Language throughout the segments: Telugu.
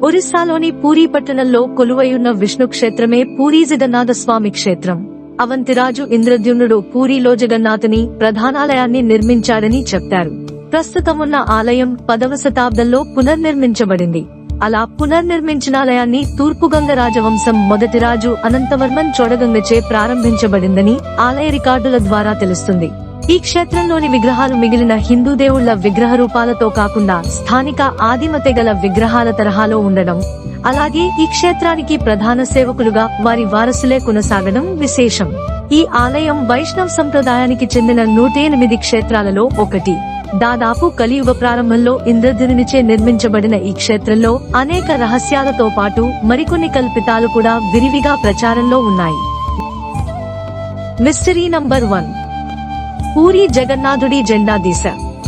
ఒరిస్సాలోని పూరీ పట్టణంలో కొలువైయున్న విష్ణు క్షేత్రమే పూరీ జగన్నాథ స్వామి క్షేత్రం. అవంతిరాజు ఇంద్రద్యుమ్నుడు పూరీలో జగన్నాథుని ప్రధానాలయాన్ని నిర్మించాడని చెప్తారు. ప్రస్తుతమున్న ఆలయం 10వ శతాబ్దంలో పునర్నిర్మించబడింది. అలా పునర్నిర్మించిన ఆలయాన్ని తూర్పుగంగ రాజవంశం మొదటి రాజు అనంతవర్మన్ చోడగంగచే ప్రారంభించబడిందని ఆలయ రికార్డుల ద్వారా తెలుస్తుంది. ఈ క్షేత్రంలోని విగ్రహాలు మిగిలిన హిందూ దేవుళ్ల విగ్రహ రూపాలతో కాకుండా స్థానిక ఆదిమ తెగల విగ్రహాల తరహాలో ఉండడం, అలాగే ఈ క్షేత్రానికి ప్రధాన సేవకులుగా వారి వారసులే కొనసాగడం విశేషం. ఈ ఆలయం వైష్ణవ సంప్రదాయానికి చెందిన 108 క్షేత్రాలలో ఒకటి. దాదాపు కలియుగ ప్రారంభంలో ఇంద్రధనునిచే నిర్మించబడిన ఈ క్షేత్రంలో అనేక రహస్యాలతో పాటు మరికొన్ని కల్పితాలు కూడా విరివిగా ప్రచారంలో ఉన్నాయి. Mystery number 1. పూరీ జగన్నాథుడి జెండా దిశ.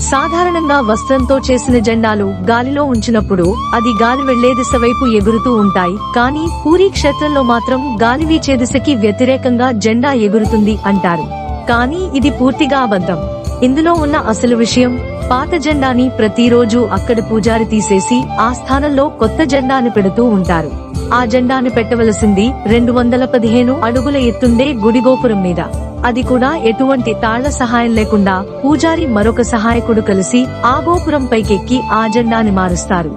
సాధారణంగా వస్త్రంతో చేసిన జెండాలు గాలిలో ఉంచినప్పుడు అది గాలి వెళ్లే దిశ వైపు ఎగురుతూ ఉంటాయి. కానీ పూరీ క్షేత్రంలో మాత్రం గాలి వీచే దిశకి వ్యతిరేకంగా జెండా ఎగురుతుంది అంటారు. కానీ ఇది పూర్తిగా అబద్ధం. ఇందులో ఉన్న అసలు విషయం, పాత జెండాని ప్రతిరోజు అక్కడి పూజారి తీసేసి ఆ స్థానంలో కొత్త జెండాని పెడుతూ ఉంటారు. ఆ జెండాని పెట్టవలసింది 215 అడుగుల ఎత్తుండే గుడి గోపురం మీద. అది కూడా ఎటువంటి తాళ్ల సహాయం లేకుండా పూజారి మరొక సహాయకుడు కలిసి ఆ గోపురం పైకెక్కి ఆ జెండాని మారుస్తారు.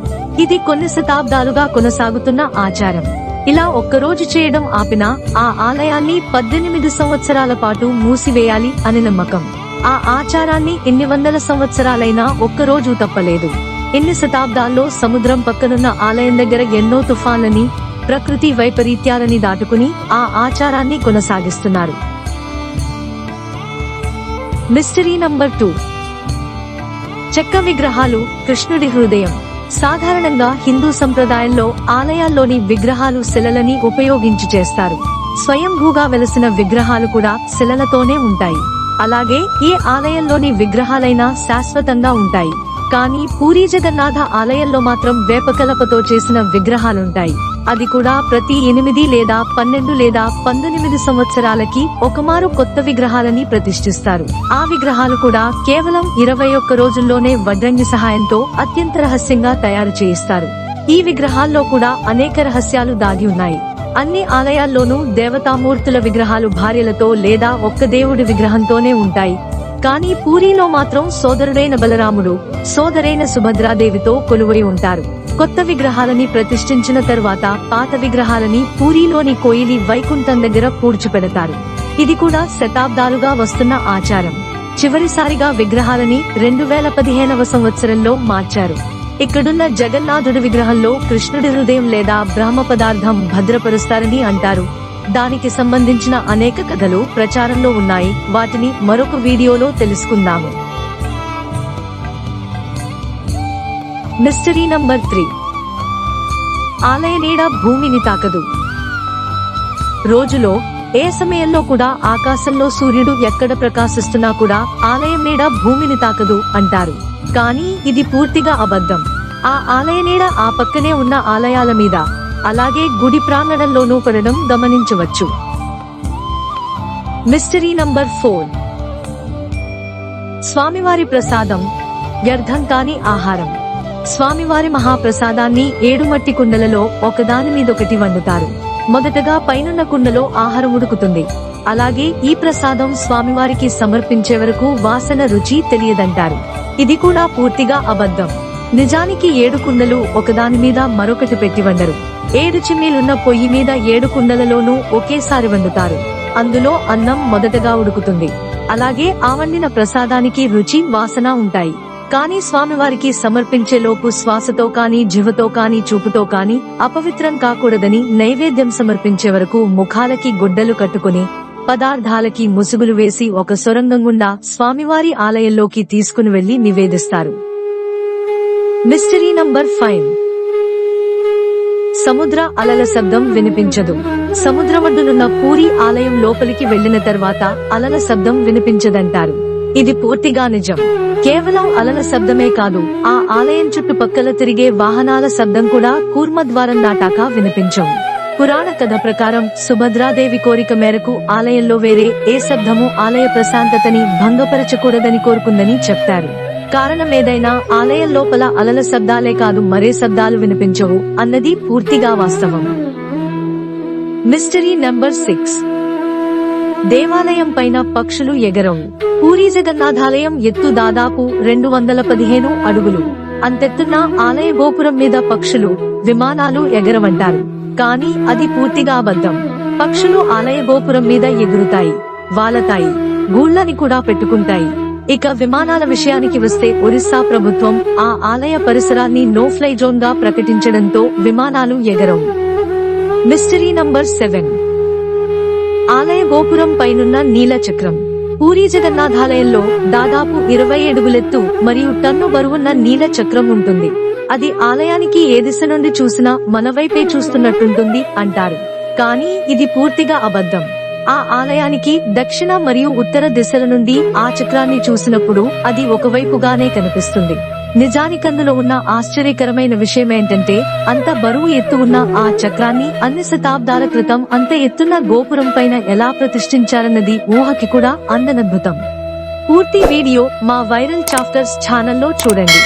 ఇది కొన్ని శతాబ్దాలుగా కొనసాగుతున్న ఆచారం. ఇలా ఒక్కరోజు చేయడం ఆపినా ఆ ఆలయాన్ని 18 సంవత్సరాల పాటు మూసివేయాలి అని నమ్మకం. ఆ ఆచారాన్ని ఎన్ని వందల సంవత్సరాలైనా ఒక్కరోజు తప్పలేదు. ఎన్ని శతాబ్దాల్లో సముద్రం పక్కనున్న ఆలయం దగ్గర ఎన్నో తుఫాన్లని, ప్రకృతి వైపరీత్యాలని దాటుకుని ఆ ఆచారాన్ని కొనసాగిస్తున్నారు. Mystery number 2. చెక్క విగ్రహాలు, కృష్ణుడి హృదయం. సాధారణంగా హిందూ సంప్రదాయంలో ఆలయాల్లోని విగ్రహాలు శిలలని ఉపయోగించి చేస్తారు. స్వయంభూగా వెలసిన విగ్రహాలు కూడా శిలలతోనే ఉంటాయి. అలాగే ఏ ఆలయంలోని విగ్రహాలైనా శాశ్వతంగా ఉంటాయి. కానీ పూరీ జగన్నాథ ఆలయంలో మాత్రం వేపకలపతో చేసిన విగ్రహాలుంటాయి. అది కూడా ప్రతి 8 లేదా 12 లేదా 19 సంవత్సరాలకి ఒకమారు కొత్త విగ్రహాలని ప్రతిష్ఠిస్తారు. ఆ విగ్రహాలు కూడా కేవలం 21 రోజుల్లోనే వడ్రంగి సహాయంతో అత్యంత రహస్యంగా తయారు చేయిస్తారు. ఈ విగ్రహాల్లో కూడా అనేక రహస్యాలు దాగి ఉన్నాయి. అన్ని ఆలయాల్లోనూ దేవతామూర్తుల విగ్రహాలు భార్యలతో లేదా ఒక్క దేవుడి విగ్రహంతోనే ఉంటాయి. కానీ పూరీలో మాత్రం సోదరుడైన బలరాముడు, సోదరైన సుభద్రాదేవితో కొలువై ఉంటారు. కొత్త విగ్రహాలని ప్రతిష్ఠించిన తర్వాత పాత విగ్రహాలని పూరీలోని కోయిలి వైకుంఠం దగ్గర పూడ్చిపెడతారు. ఇది కూడా శతాబ్దాలుగా వస్తున్న ఆచారం. చివరిసారిగా విగ్రహాలని 2015వ సంవత్సరంలో మార్చారు. ఇక్కడున్న జగన్నాథుడి విగ్రహంలో కృష్ణుడి హృదయం లేదా బ్రహ్మ పదార్థం భద్రపరుస్తారని అంటారు. దానికి సంబంధించిన అనేక కథలు ప్రచారంలో ఉన్నాయి. వాటిని మరొక వీడియోలో తెలుసుకుందాము. Mystery number 3. ఆలయ నీడ భూమిని తాకదు. రోజులో ఏ సమయంలో కూడా ఆకాశంలో సూర్యుడు ఎక్కడ ప్రకాశిస్తున్నా కూడా ఆలయం నీడ భూమిని తాకదు అంటారు. కానీ ఇది పూర్తిగా అబద్ధం. ఆ ఆలయ నీడ ఆ పక్కనే ఉన్న ఆలయాల మీద, అలాగే గుడి ప్రాంగణంలోనూ పడడం గమనించవచ్చు. Mystery number 4. స్వామివారి ప్రసాదం, వ్యర్థం కాని ఆహారం. స్వామివారి మహాప్రసాదాన్ని 7 మట్టి కుండలలో ఒకదాని మీదొకటి వండుతారు. మొదటగా పైనున్న కుండలో ఆహారం ఉడుకుతుంది. అలాగే ఈ ప్రసాదం స్వామివారికి సమర్పించే వరకు వాసన రుచి తెలియదంటారు. ఇది కూడా పూర్తిగా అబద్ధం. నిజానికి 7 కుండలు ఒకదాని మీద మరొకటి పెట్టి వండరు. 7 చిమ్నీలున్న పొయ్యి మీద 7 కుండలలోనూ ఒకేసారి వండుతారు. అందులో అన్నం మొదటగా ఉడుకుతుంది. అలాగే ఆ వండిన ప్రసాదానికి రుచి, వాసన ఉంటాయి. కానీ స్వామివారికి సమర్పించేలోపు శ్వాసతో కాని, జిహ్వతో కాని, చూపుతో కాని అపవిత్రం కాకూడదని నైవేద్యం సమర్పించే వరకు ముఖాలకి గుడ్డలు కట్టుకుని, పదార్థాలకి ముసుగులు వేసి ఒక సొరంగం గుండా స్వామివారి ఆలయంలోకి తీసుకుని వెళ్లి నివేదిస్తారు. Mystery number 5. సముద్ర అలల శబ్దం వినిపించదు. సముద్రమడ్డునున్న పూరీ ఆలయం లోపలికి వెళ్లిన తర్వాత అలల శబ్దం వినిపించదంటారు. ఇది పూర్తిగా నిజం. కేవలం అలల శబ్దమే కాదు, ఆ ఆలయం చుట్టుపక్కల తిరిగే వాహనాల శబ్దం కూడా కూర్మద్వారం దాటాక వినిపించవు. పురాణ కథ ప్రకారం సుభద్రాదేవి కోరిక మేరకు ఆలయంలో వేరే ఏ శబ్దము ఆలయ ప్రశాంతతని భంగపరచకూడదని కోరుకుందని చెప్తారు. కారణమేదైనా ఆలయం లోపల అలల శబ్దాలే కాదు మరే శబ్దాలు వినిపించవు అన్నది పూర్తిగా వాస్తవం. Mystery number 6. దేవాలయం పైన పక్షులు ఎగరవు. పూరీ జగన్నాథాలయం ఎత్తు దాదాపు 215 అడుగులు. అంతెత్తున్న ఆలయ గోపురం మీద పక్షులు, విమానాలు ఎగరవంటారు. కానీ అది పూర్తిగా అబద్ధం. పక్షులు ఆలయ గోపురం మీద ఎగురుతాయి, వాలతాయి, గూళ్ళని కూడా పెట్టుకుంటాయి. ఇక విమానాల విషయానికి వస్తే ఒరిస్సా ప్రభుత్వం ఆ ఆలయ పరిసరాన్ని నో ఫ్లై జోన్ గా ప్రకటించడంతో విమానాలు ఎగరవు. Mystery number 7. ఆలయ గోపురం పైనున్న నీల చక్రం. పూరీ జగన్నాథాలయంలో దాదాపు 20 అడుగులెత్తు మరియు టన్ను బరువున్న నీల చక్రం ఉంటుంది. అది ఆలయానికి ఏ దిశ నుండి చూసినా మన వైపే చూస్తున్నట్టుంటుంది అంటారు. కానీ ఇది పూర్తిగా అబద్ధం. ఆ ఆలయానికి దక్షిణ మరియు ఉత్తర దిశల నుండి ఆ చక్రాన్ని చూసినప్పుడు అది ఒకవైపుగానే కనిపిస్తుంది. నిజానికందులో ఉన్న ఆశ్చర్యకరమైన విషయమేంటంటే అంత బరువు ఎత్తు ఉన్న ఆ చక్రాన్ని అన్ని శతాబ్దాల క్రితం అంత ఎత్తున్న గోపురం పైన ఎలా ప్రతిష్ఠించారన్నది ఊహకి కూడా అందనద్భుతం. పూర్తి వీడియో మా వైరల్ చాప్టర్స్ ఛానల్లో చూడండి.